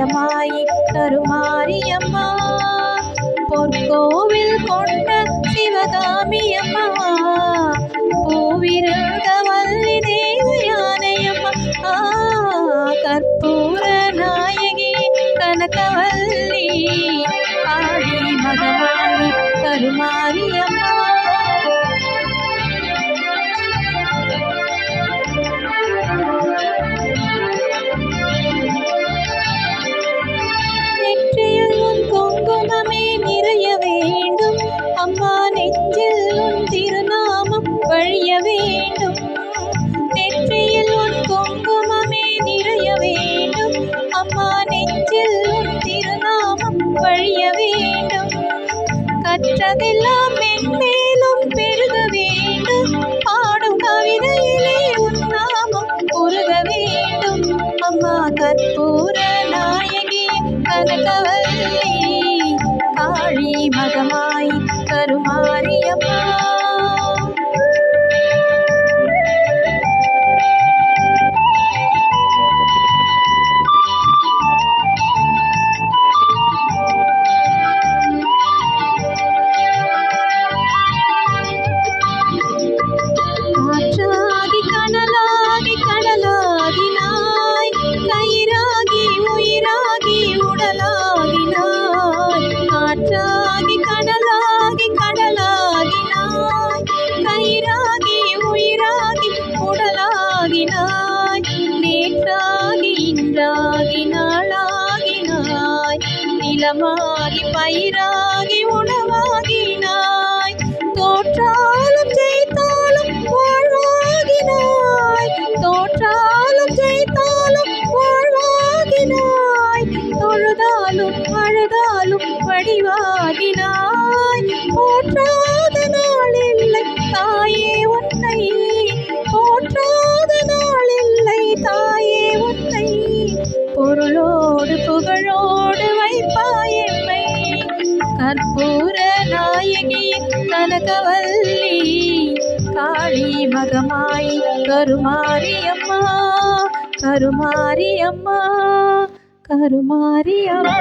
மகமாயி கருமாரியம்மா பொற்கோவில் கொண்ட சிவகாமியம்மா பூவிருந்த வள்ளி தேவயானையம்மா கற்பூர நாயகி கனகவல்லி ஆடி மகமாயி கருமாரியம்மா நெற்றியில் உன் குங்குமமே நிறைய வேண்டும் அம்மா நெஞ்சில் உன் திருநாமம் வழிய வேண்டும் நெற்றியில் உன் குங்குமமே நிறைய வேண்டும் அம்மா நெஞ்சில் உன் திருநாமம் வழிய வேண்டும் கற்றதெல்லாம் மென்மேலும் பெருக வேண்டும் பாடும் கவிதையிலே உன் நாமம் உருக வேண்டும் அம்மா கற்பூர நாயகி கனகவல்லி காளி மகமாயி கருமாரியம்மா காற்றாகி கனலாகி கடலாகினாய் கயிறாகி உயிராகி உடலாகினாய் காற்றாகி கனலாகி கடலாகினாய் கயிறாகி உயிராகி உடலாகினாய் நேற்றாகி இன்றாகி நாளாகினாய் நிலமாகி பயிராகி உணவாகினாய் தோற்றாலும் ஜெயித்தாலும் வாழ்வாகினாய் தோற்றாலும் ஜெயித்தாலும் வாழ்வாகினாய் தொழுதாலும் அழுதாலும் வடிவாகினாய் போற்றாத நாளில்லை தாயே உன்னை போற்றாத நாளில்லை தாயே உன்னை பொருளோடு புகழோடு வைப்பாய் என்னை கற்பூர நாயகி கனகவல்லி காளி மகமாயி கருமாரியம்மா கருமாரியம்மா கருமாரியம்மா